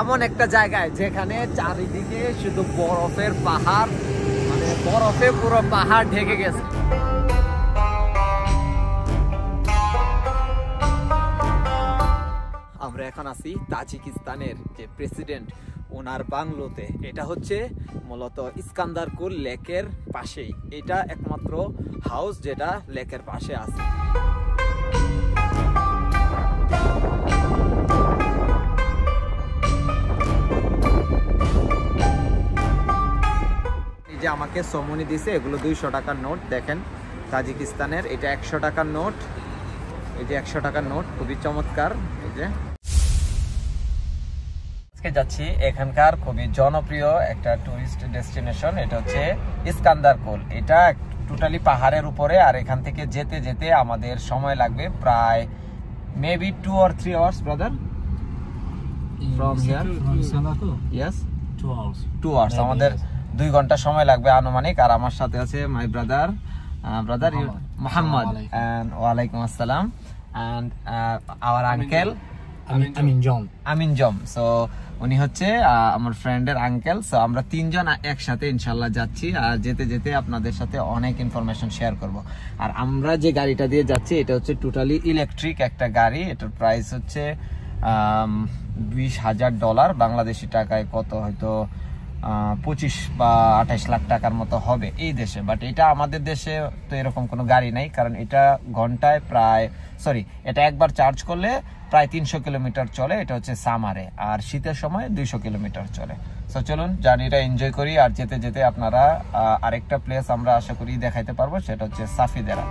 এমন একটা জায়গায় যেখানে চারিদিকে শুধু বরফের পাহাড়, মানে বরফে পুরো পাহাড় ঢেকে গেছে। আমরা এখন আছি তাজিকিস্তানের যে প্রেসিডেন্ট ওনার বাংলোতে। এটা হচ্ছে মূলত ইস্কান্দারকুল লেকের পাশেই, এটা একমাত্র হাউস যেটা লেকের পাশে আছে। যে আমাকে সমনি দিছে, এগুলো 200 টাকার নোট। দেখেন তাজিকিস্তানের, এটা 100 টাকার নোট, এই যে 100 টাকার নোট, খুবই চমৎকার। এই যে আজকে যাচ্ছি এখানকার খুবই জনপ্রিয় একটা টুরিস্ট ডেস্টিনেশন, এটা হচ্ছে ইস্কান্দারকুল। এটা টোটালি পাহাড়ের উপরে, আর এখান থেকে যেতে যেতে আমাদের সময় লাগবে প্রায় maybe 2 or 3 hours, brother, from here. Yes, 2 hours আমাদের 2 ঘন্টা সময় লাগবে আনুমানিক। আর আমার সাথে আছে মাই ব্রাদার মোহাম্মদ, and ওয়ালাইকুম আসসালাম, and our uncle আমিন জম। সো উনি হচ্ছে আমার ফ্রেন্ডের আঙ্কেল। সো আমরা 3 জন একসাথে ইনশাল্লাহ যাচ্ছি, আর যেতে যেতে আপনাদের সাথে অনেক ইনফরমেশন শেয়ার করব। আর আমরা যে গাড়িটা দিয়ে যাচ্ছি এটা হচ্ছে টোটালি ইলেকট্রিক একটা গাড়ি। এটার প্রাইস হচ্ছে $20,000, বাংলাদেশি টাকায় কত হয়তো 25 বা 28 লাখ টাকার মতো হবে এই দেশে। বাট এটা আমাদের দেশে তো এরকম কোনো গাড়ি নাই, কারণ এটা ঘন্টায় এটা একবার চার্জ করলে প্রায় 300 কিলোমিটার চলে। এটা হচ্ছে সামারে, আর শীতের সময় 200 কিলোমিটার চলে। সো চলুন জার্নিটা এনজয় করি, আর যেতে যেতে আপনারা আরেকটা প্লেস আমরা আশা করি দেখাইতে পারবো, সেটা হচ্ছে সাফিদেরা।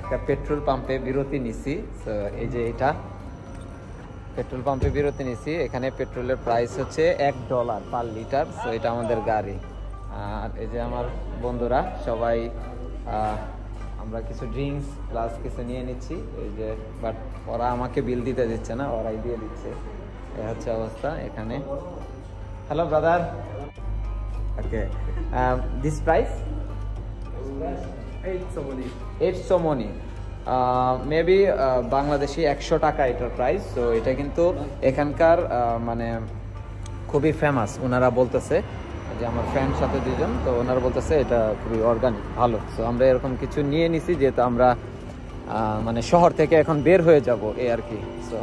একটা পেট্রোল পাম্পে বিরতি নিছি। তো এই যে এটা পেট্রোল পাম্পে বিরতি নিছি। এখানে পেট্রোলের প্রাইস হচ্ছে $1 পার লিটার। তো এটা আমাদের গাড়ি। আর এই যে আমার বন্ধুরা সবাই, আমরা কিছু ড্রিঙ্কস প্লাস কিছু নিয়ে নিচ্ছি। এই যে বাট ওরা আমাকে বিল দিতে দিচ্ছে না, ওরাই দিয়ে দিচ্ছে। এই হচ্ছে অবস্থা এখানে। Hello brother, okay, this price $800 money, maybe Bangladeshi 100 টাকা এটার প্রাইস। তো এটা কিন্তু এখানকার মানে খুবই ফেমাস ওনারা বলতেছে, যে আমার ফ্রেন্ড সাথে 2 জন, তো ওনারা বলতেছে এটা খুবই অর্গানিক, ভালো। তো আমরা এরকম কিছু নিয়ে নিছি, যেহেতু আমরা মানে শহর থেকে এখন বের হয়ে যাব এই আর কি। সো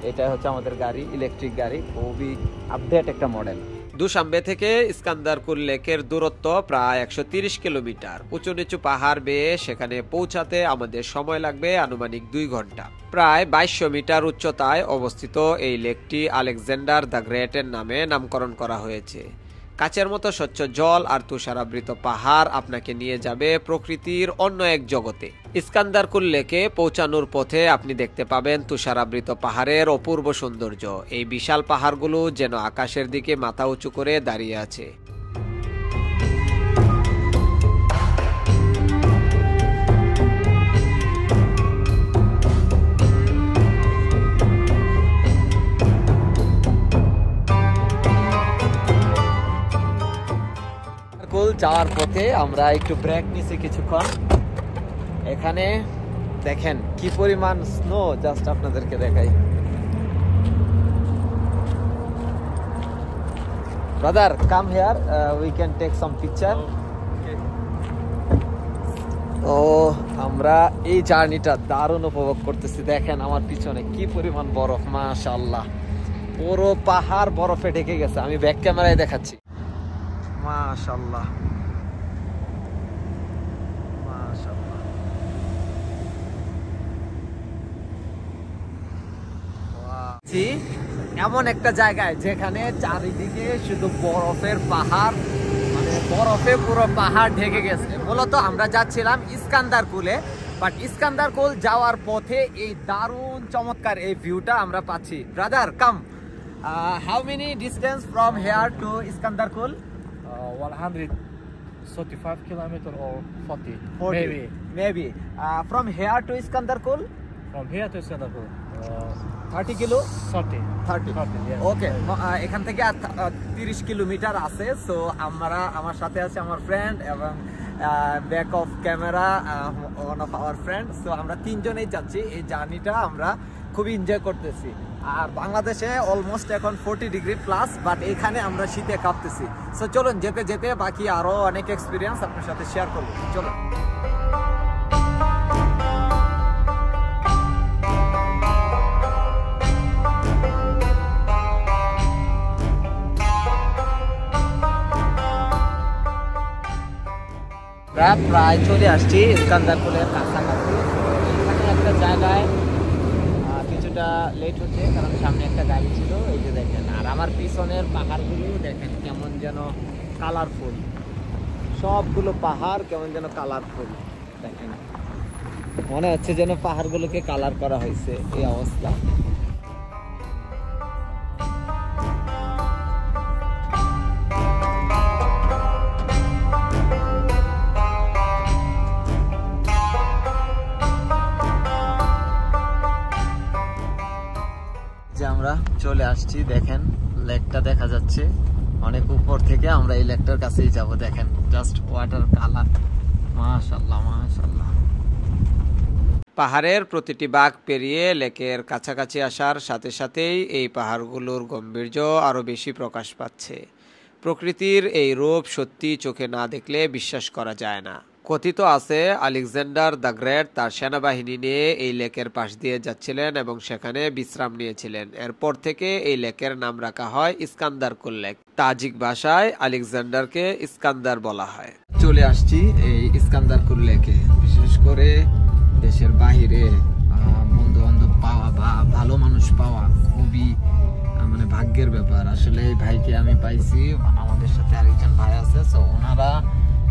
এটা হচ্ছে আমাদের গাড়ি, ইলেকট্রিক গাড়ি, খুবই আপডেট একটা মডেল। দুশাম্বে থেকে ইস্কান্দারকুল লেকের দূরত্ব প্রায় 130 কিলোমিটার। উঁচু নিচু পাহাড় বেয়ে সেখানে পৌঁছাতে আমাদের সময় লাগবে আনুমানিক 2 ঘন্টা। প্রায় 2200 মিটার উচ্চতায় অবস্থিত এই লেকটি আলেকজান্ডার দ্য গ্রেটের নামে নামকরণ করা হয়েছে। কাচের মতো স্বচ্ছ জল আর তুষারাবৃত পাহাড় আপনাকে নিয়ে যাবে প্রকৃতির অন্য এক জগতে। ইস্কান্দারকুল লেকে পৌঁছানোর পথে আপনি দেখতে পাবেন তুষারাবৃত পাহাড়ের অপূর্ব সৌন্দর্য। এই বিশাল পাহাড়গুলো যেন আকাশের দিকে মাথা উঁচু করে দাঁড়িয়ে আছে। যাওয়ার পথে আমরা একটু ব্রেক নিছি কিছুক্ষণ। এখানে দেখেন কি পরিমাণ স্নো, জাস্ট আপনাদেরকে দেখাই। Brother come here, we can take some picture. তো আমরা এই জার্নিটা দারুণ উপভোগ করতেছি। দেখেন আমার পিছনে কি পরিমাণ বরফ, মাশাআল্লাহ, পুরো পাহাড় বরফে ঢেকে গেছে। আমি ব্যাক ক্যামেরায় দেখাচ্ছি, মাশাআল্লাহ মাশাআল্লাহ। এমন একটা জায়গায় যেখানে চারিদিকে শুধু বরফের পাহাড়, মানে বরফে পুরো পাহাড় ঢেকে গেছে। মূলত আমরা যাচ্ছিলাম ইস্কান্দারকুলে, বাট ইস্কান্দারকুল যাওয়ার পথে এই দারুণ চমৎকার এই ভিউটা আমরা পাচ্ছি। Brother come, how many distance from here to Iskanderkul? 135 kilometer or 40 maybe from here to Iskandarkul. From here to Iskandarkul 30 kilo 30. 30 yes. ওকে এখান থেকে 30 কিলোমিটার আছে। সো আমার সাথে আছে আমার ফ্রেন্ড এবং back of camera one of our friend. So আমরা তিনজনেই যাচ্ছি, এই জার্নিটা আমরা খুবই এনজয় করতেছি। আর বাংলাদেশে অলমোস্ট এখন 40 ডিগ্রি প্লাস, বাট এখানে আমরা শীতে কাঁপতেছি। সো চলুন যেতে যেতে বাকি আরো অনেক এক্সপিরিয়েন্স আপনার সাথে শেয়ার করবো। চলুন। প্রায় চলে আসছি ইস্কান্দারপুরের কাছাকাছি। এখানে একটা জায়গায় কিছুটা লেট হচ্ছে, কারণ সামনে একটা গাড়ি ছিল। এই যে দেখেন, আর আমার পিছনের পাহাড়গুলো দেখেন কেমন যেন কালারফুল, সবগুলো পাহাড় কেমন যেন কালারফুল। দেখেন মনে হচ্ছে যেন পাহাড়গুলোকে কালার করা হয়েছে, এই অবস্থা। আমরা চলে আসছি, দেখেন লেকটা দেখা যাচ্ছে অনেক উপর থেকে। আমরা এই লেকটার কাছেই যাব। দেখেন জাস্ট ওয়াটার কালার, মাশাআল্লাহ মাশাআল্লাহ। পাহাড়ের প্রতিটি বাঁক পেরিয়ে লেকের কাছাকাছি আসার সাথে সাথেই এই পাহাড়গুলোর গাম্ভীর্য আরো বেশি প্রকাশ পাচ্ছে। প্রকৃতির এই রূপ সত্যি চোখে না দেখলে বিশ্বাস করা যায় না। কথিত আছে আলেকজান্ডার দ্য গ্রেট তার সেনাবাহিনী নিয়ে এই লেকের পাশ দিয়ে যাচ্ছিলেন এবং সেখানে বিশ্রাম নিয়েছিলেন। এরপর থেকে এই লেকের নাম রাখা হয় ইস্কান্দারকুল লেক। তাজিক ভাষায় আলেকজান্ডারকে ইস্কান্দার বলা হয়। চলে আসছি এই ইস্কান্দারকুল লেকে। বিশেষ করে দেশের বাহিরে বন্ধু বান্ধব পাওয়া বা ভালো মানুষ পাওয়া খুবই মানে ভাগ্যের ব্যাপার। আসলে এই ভাইকে আমি পাইছি, আমাদের সাথে আরেকজন ভাই আছে। সো ওনারা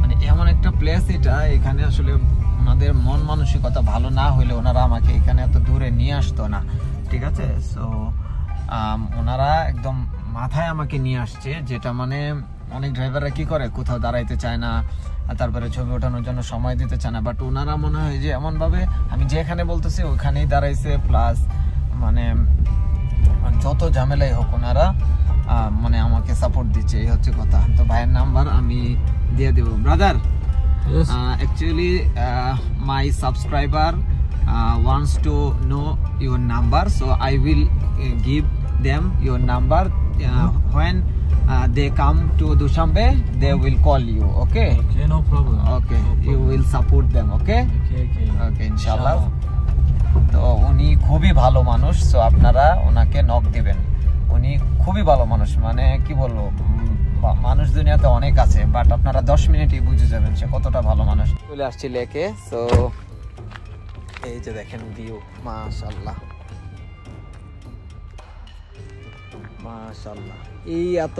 মানে এমন একটা প্লেস এটা, এখানে আসলে ওনাদের মন মানসিকতা ভালো না হইলে ওনারা আমাকে এখানে এত দূরে নিয়ে আসতো না, ঠিক আছে। সো ওনারা একদম মাথায় আমাকে নিয়ে আসছে, যেটা মানে অনেক ড্রাইভাররা কি করে, কোথাও দাঁড়াইতে চায় না, তারপরে ছবি ওঠানোর জন্য সময় দিতে চায় না। বাট ওনারা মনে হয় যে এমনভাবে আমি যেখানে বলতেছি ওখানেই দাঁড়াইছে, প্লাস মানে যত ঝামেলাই হোক ওনারা মানে আমাকে সাপোর্ট দিচ্ছে, এই হচ্ছে কথা। তো ভাইয়ের নাম্বার আমি দিয়ে দেব। Brother, actually my subscriber wants to know your number, so I will give them your number. When they come to Dushanbe, they will call you. Okay, Okay, no problem. Okay, you will support them. Okay, okay, inshallah. তো উনি খুবই ভালো মানুষ, so আপনারা ওনাকে knock দিবেন। উনি খুবই ভালো মানুষ, মানে কি বলবো, মানুষ দুনিয়াতে অনেক আছে, বাট আপনারা 10 মিনিটই বুঝে যাবেন সে কতটা ভালো মানুষ। চলে আসছি লেকে। সো এই যে দেখেন ভিউ, মাশাআল্লাহ মাশাআল্লাহ। এই এত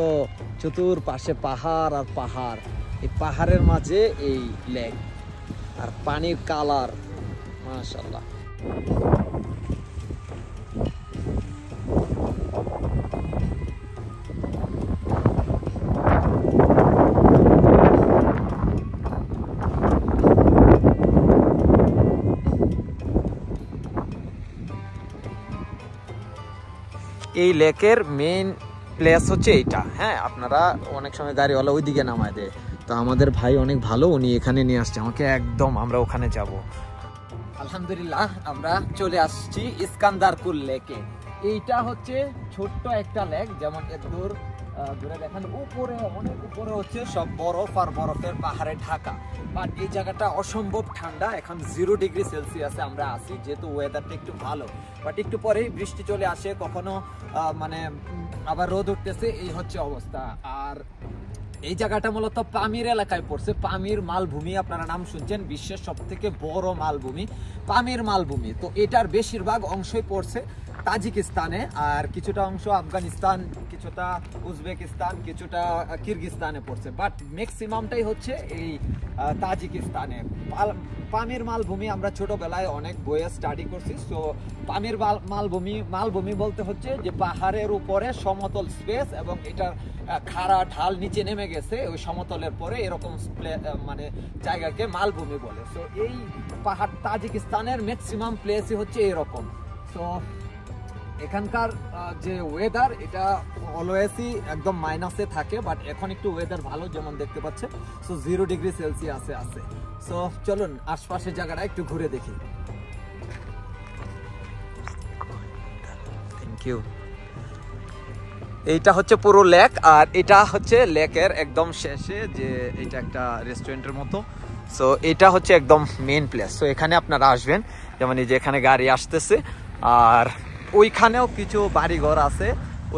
চতুর্পাশে পাহাড় আর পাহাড়, এই পাহাড়ের মাঝে এই লেক, আর পানির কালার মাশাআল্লাহ। এই লেকের মেইন প্লেস হচ্ছে এইটা। হ্যাঁ, আপনারা অনেক সময় গাড়িওয়ালা ওইদিকে নামায় দেয়, তো আমাদের ভাই অনেক ভালো, উনি এখানে নিয়ে আসছে আমাকে, একদম আমরা ওখানে যাব। আলহামদুলিল্লাহ আমরা চলে আসছি ইস্কান্দারকুল লেকে। এইটা হচ্ছে ছোট্ট একটা লেক, যেমন এত দূর দূরে দেখেন উপরে, অনেক উপরে হচ্ছে সব বরফ আর বরফের পাহাড়ে ঢাকা। বাট এই জায়গাটা অসম্ভব ঠান্ডা। এখন 0 ডিগ্রি সেলসিয়াসে আমরা আছি, যেহেতু ওয়েদারটা একটু ভালো। বাট একটু পরেই বৃষ্টি চলে আসে, কখনো মানে আবার রোদ উঠতেছে, এই হচ্ছে অবস্থা। আর এই জায়গাটা মূলত পামির এলাকায় পড়ছে। পামির মালভূমি, আপনারা নাম শুনছেন, বিশ্বের সবথেকে বড় মালভূমি পামির মালভূমি। তো এটার বেশিরভাগ অংশই পড়ছে তাজিকিস্তানে, আর কিছুটা অংশ আফগানিস্তান, কিছুটা উজবেকিস্তান, কিছুটা কিরগিস্তানে পড়ছে, বাট ম্যাক্সিমামটাই হচ্ছে এই তাজিকিস্তানে। পামির মালভূমি আমরা ছোটবেলায় অনেক বইয়ে স্টাডি করছি। সো পামির মালভূমি বলতে হচ্ছে যে পাহাড়ের উপরে সমতল স্পেস এবং এটার খাড়া ঢাল নিচে নেমে গেছে, ওই সমতলের পরে এরকম মানে জায়গাকে মালভূমি বলে। সো এই পাহাড় তাজিকিস্তানের ম্যাক্সিমাম প্লেসই হচ্ছে এরকম। সো এখানকার যে ওয়েদার এটা অলওয়েজই একদম মাইনাসে থাকে, বাট এখন একটু ওয়েদার ভালো, যেমন দেখতে পাচ্ছেন। সো 0 ডিগ্রি সেলসিয়াসে আছে। সো চলুন আশপাশের জায়গাটা একটু ঘুরে দেখি। Thank you. এইটা হচ্ছে পুরো লেক, আর এটা হচ্ছে লেকের একদম শেষে যে এটা একটা রেস্টুরেন্টের মতো। সো এটা হচ্ছে একদম মেইন প্লেস। সো এখানে আপনারা আসবেন, যেমন এই যে এখানে গাড়ি আসতেছে, আর ওইখানেও কিছু বাড়িঘর আছে,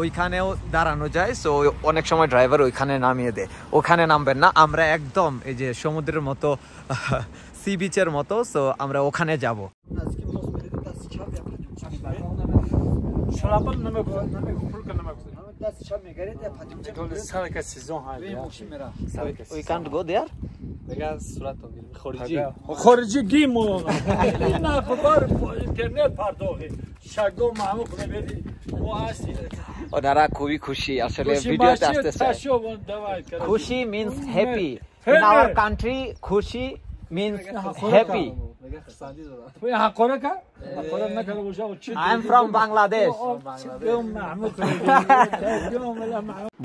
ওইখানেও দাঁড়ানো যায়। সো অনেক সময় ড্রাইভার ওইখানে নামিয়ে দেয়, ওখানে নামবেন না, আমরা একদম এই যে সমুদ্রের মতো সি বিচের মতো, সো আমরা ওখানে যাব। We can't go there. خارجی گیمون نه خبر اینترنت پرداخته شگو معموق نمیدی و هستی ওনারা খুবই খুশি আসলে ভিডিওতে আসতেছে। খুশি means happy. In our country, খুশি means happy. I am from Bangladesh.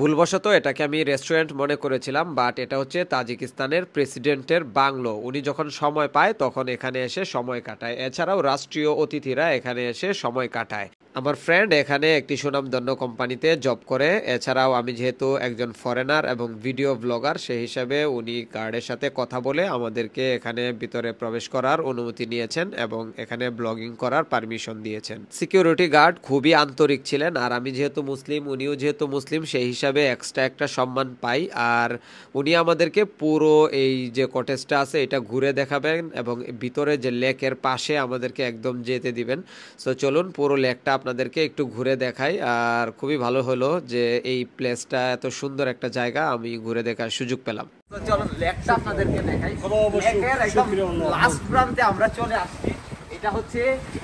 ভুলবশত এটাকে আমি রেস্টুরেন্ট মনে করেছিলাম, বাট এটা হচ্ছে তাজিকিস্তানের প্রেসিডেন্টের বাংলো। উনি যখন সময় পায় তখন এখানে এসে সময় কাটায়, এছাড়াও রাষ্ট্রীয় অতিথিরা এখানে এসে সময় কাটায়। আমার ফ্রেন্ড এখানে একটি সুনামধন্য কোম্পানিতে জব করে, এছাড়াও আমি যেহেতু একজন ফরেনার এবং ভিডিও ব্লগার, সেই হিসাবে উনি গার্ডের সাথে কথা বলে আমাদেরকে এখানে ভিতরে প্রবেশ করার অনুমতি নিয়েছেন এবং এখানে ব্লগিং করার পারমিশন দিয়েছেন। সিকিউরিটি গার্ড খুবই আন্তরিক ছিলেন, আর আমি যেহেতু মুসলিম, উনিও যেহেতু মুসলিম, সেই হিসাবে এক্সট্রা একটা সম্মান পাই। আর উনি আমাদেরকে পুরো এই যে কটেজটা আছে এটা ঘুরে দেখাবেন এবং ভিতরে যে লেকের পাশে আমাদেরকে একদম যেতে দিবেন। সো চলুন পুরো লেকটা আপনাদেরকে একটু ঘুরে দেখাই। আর খুবই ভালো হলো যে এই প্লেসটা এত সুন্দর একটা জায়গা আমি ঘুরে দেখার সুযোগ পেলাম। তো চলুন লেকটা আপনাদেরকে দেখাই। লেকের একদম লাস্ট প্রান্তে আমরা চলে আসছি। এটা হচ্ছে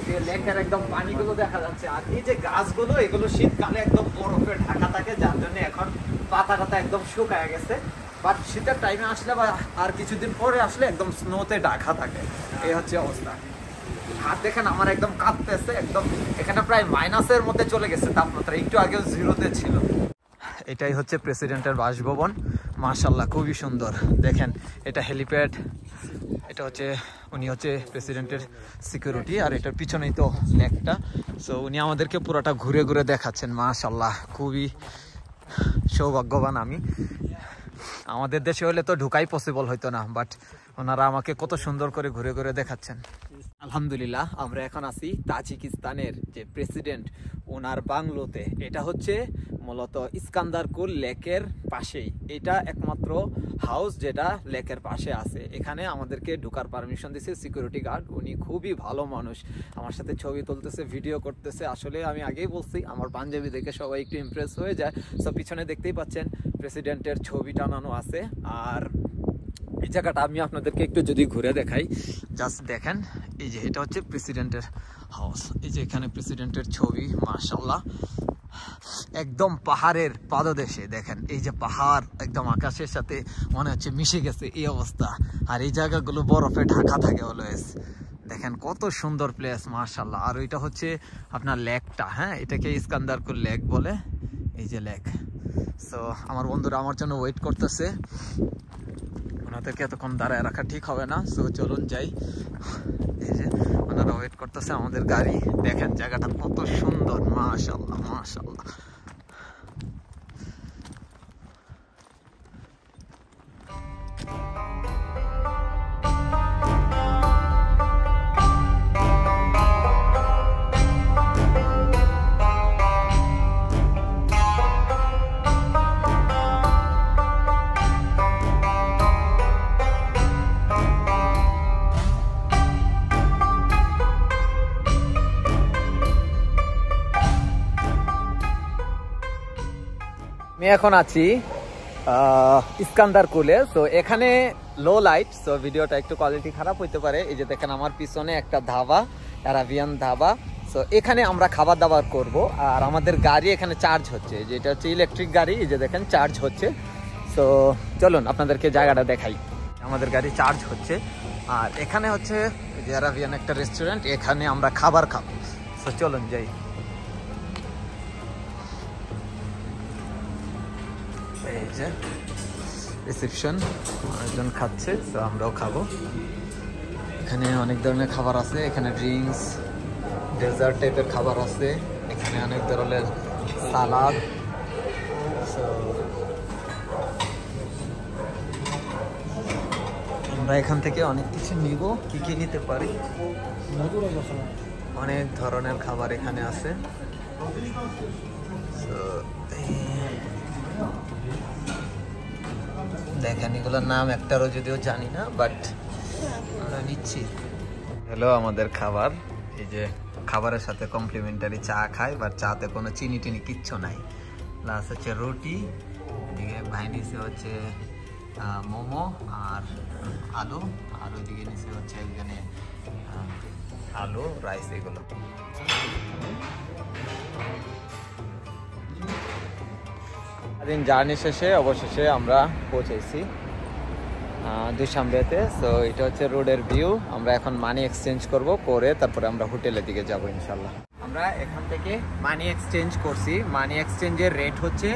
যে লেকের একদম পানিগুলো দেখা যাচ্ছে, আর এই যে গাছগুলো এগুলো শীতকালে একদম বরফে ঢাকা থাকে, যার জন্য এখন পাতা টাতা একদম শুকায় গেছে। বাট শীতের টাইমে আসলে বা আর কিছুদিন পরে আসলে একদম স্নোতে ঢাকা থাকে, এই হচ্ছে অবস্থা। হাত দেখেন আমার একদম কাঁপতেছে, একদম এখানে প্রায় মাইনাসের মধ্যে চলে গেছে তাপমাত্রা, একটু আগেও 0-তে ছিল। এটাই হচ্ছে প্রেসিডেন্টের বাসভবন, মাশাআল্লাহ খুবই সুন্দর। দেখেন এটা হেলিপ্যাড, এটা হচ্ছে উনি হচ্ছে প্রেসিডেন্টের সিকিউরিটি, আর এটার পিছনেই তো লেকটা। সো উনি আমাদেরকে পুরোটা ঘুরে ঘুরে দেখাচ্ছেন, মাশাআল্লাহ খুবই সৌভাগ্যবান আমি। আমাদের দেশে হলে তো ঢুকাই পসিবল হইতো না, বাট ওনারা আমাকে কত সুন্দর করে ঘুরে ঘুরে দেখাচ্ছেন। আলহামদুলিল্লাহ আমরা এখন আছি তাজিকিস্তানের যে প্রেসিডেন্ট ওনার বাংলোতে। এটা হচ্ছে মূলত ইস্কান্দারকুল লেকের পাশেই, এটা একমাত্র হাউস যেটা লেকের পাশে আছে। এখানে আমাদেরকে ঢোকার পারমিশন দিয়েছে সিকিউরিটি গার্ড, উনি খুবই ভালো মানুষ, আমার সাথে ছবি তুলতেছে, ভিডিও করতেছে। আসলে আমি আগেই বলছি আমার পাঞ্জাবি দেখে সবাই একটু ইমপ্রেস হয়ে যায়। সব পিছনে দেখতেই পাচ্ছেন প্রেসিডেন্টের ছবি টানানো আছে। আর এই জায়গাটা আমি আপনাদেরকে একটু যদি ঘুরে দেখাই, জাস্ট দেখেন এই যে এটা হচ্ছে প্রেসিডেন্টের হাউস, এই যে এখানে প্রেসিডেন্টের ছবি, মাশাআল্লাহ একদম পাহাড়ের পাদদেশে। দেখেন এই যে পাহাড় একদম আকাশের সাথে মনে হচ্ছে মিশে গেছে, এই অবস্থা। আর এই জায়গাগুলো বরফে ঢাকা থাকে অলওয়েজ। দেখেন কত সুন্দর প্লেস, মাশাআল্লাহ। আর ওইটা হচ্ছে আপনার লেকটা, হ্যাঁ এটাকে ইস্কান্দারকুল লেক বলে, এই যে লেক। সো আমার বন্ধুরা আমার জন্য ওয়েট করতেছে, ওনাদেরকে এতক্ষণ দাঁড়ায় রাখা ঠিক হবে না। সো চলুন যাই। এই যে ওনারা ওয়েট করতেছে আমাদের গাড়ি। দেখেন জায়গাটা কত সুন্দর, মাশাআল্লাহ মাশাআল্লাহ। আমি এখন আছি ইস্কান্দারকুলে। সো এখানে লো লাইট, সো ভিডিওটা একটু কোয়ালিটি খারাপ হইতে পারে। এই যে দেখেন আমার পিছনে একটা ধাবা, অ্যারাবিয়ান ধাবা। সো এখানে আমরা খাবার দাবার করব, আর আমাদের গাড়ি এখানে চার্জ হচ্ছে, যেটা হচ্ছে ইলেকট্রিক গাড়ি। এই যে দেখেন চার্জ হচ্ছে। সো চলুন আপনাদেরকে জায়গাটা দেখাই। আমাদের গাড়ি চার্জ হচ্ছে, আর এখানে হচ্ছে অ্যারাবিয়ান একটা রেস্টুরেন্ট, এখানে আমরা খাবার খাবো। সো চলুন যাই। এই যে রিসেপশন, অনেকজন খাচ্ছে, তো আমরাও খাবো। এখানে অনেক ধরনের খাবার আছে, এখানে ড্রিঙ্কস, ডেজার্ট টাইপের খাবার আছে, এখানে অনেক ধরনের সালাদ। আমরা এখান থেকে অনেক কিছু নিব, কি কি নিতে পারি। অনেক ধরনের খাবার এখানে আছে। দেখেন এগুলোর নাম একটারও যদিও জানি না, বাট আমরা নিচ্ছি। হলো আমাদের খাবার। এই যে খাবারের সাথে কমপ্লিমেন্টারি চা খাই, বাট চাতে কোনো চিনি টিনি কিচ্ছু নাই। প্লাস হচ্ছে রুটি, এদিকে ভাই নিচে হচ্ছে মোমো আর আলু, আর ওইদিকে নিচে হচ্ছে এখানে আলু রাইস। এগুলো দিন জার্নি শেষে অবশেষে আমরা পৌঁছেছি দুশানবেতে। সো এটা হচ্ছে রোডের ভিউ। আমরা এখন মানি এক্সচেঞ্জ করব, করে তারপরে আমরা হোটেলের দিকে যাব ইনশাল্লাহ। আমরা এখান থেকে মানি এক্সচেঞ্জ করছি। মানি এক্সচেঞ্জের রেট হচ্ছে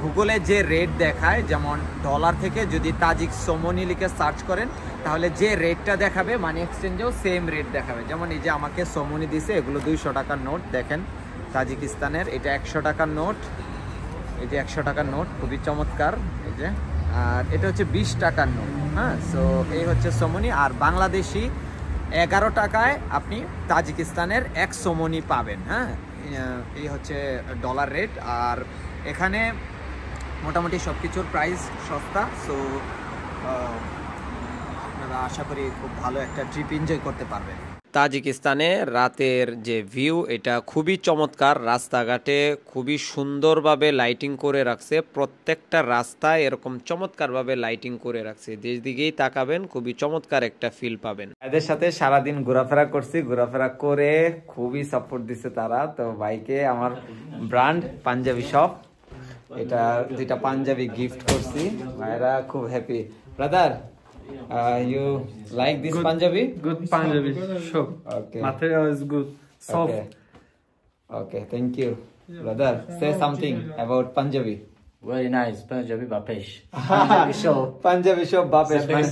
গুগলে যে রেট দেখায়, যেমন ডলার থেকে যদি তাজিক সোমনি লিখে সার্চ করেন তাহলে যে রেটটা দেখাবে মানি এক্সচেঞ্জেও সেম রেট দেখাবে। যেমন এই যে আমাকে সোমনি দিছে, এগুলো 200 টাকার নোট, দেখেন তাজিকিস্তানের। এটা 100 টাকার নোট, এই যে 100 টাকার নোট, খুবই চমৎকার। এই যে, আর এটা হচ্ছে 20 টাকার নোট। হ্যাঁ, সো এই হচ্ছে সোমনি। আর বাংলাদেশি 11 টাকায় আপনি তাজিকিস্তানের 1 সোমনি পাবেন। হ্যাঁ, এই হচ্ছে ডলার রেট। আর এখানে মোটামুটি সব কিছুর প্রাইস সস্তা। সো আপনারা আশা করি খুব ভালো একটা ট্রিপ এনজয় করতে পারবেন। তাজিকিস্তানে রাতের যে ভিউ, এটা খুবই চমৎকার। রাস্তাঘাটে খুবই সুন্দরভাবে লাইটিং করে রাখছে, প্রত্যেকটা রাস্তায় এরকম চমৎকারভাবে লাইটিং করে রাখছে। যেদিকেই তাকাবেন খুবই চমৎকার একটা ফিল পাবেন। এদের সাথে সারাদিন ঘোরাফেরা করছি, ঘোরাফেরা করে খুবই সাপোর্ট দিছে তারা। তো ভাইকে আমার ব্র্যান্ড পাঞ্জাবি শপ, এটা 2টা পাঞ্জাবি গিফট করছি, ভাইরা খুব happy. Brother, you like this good, Punjabi? Good Punjabi shop. Okay. Material is good. Soft. Okay, thank you. Brother, say something about Punjabi. Very nice. Punjabi Bapesh. Punjabi shop. Punjabi shop Bapesh মানে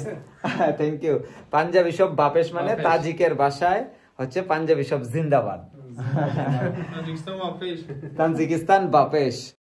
thank you. Punjabi shop Bapesh মানে তাজিকের ভাষায় হচ্ছে panjabi shop জিন্দাবাদ। Tajikistan Bapesh. Tajikistan বাপেশ।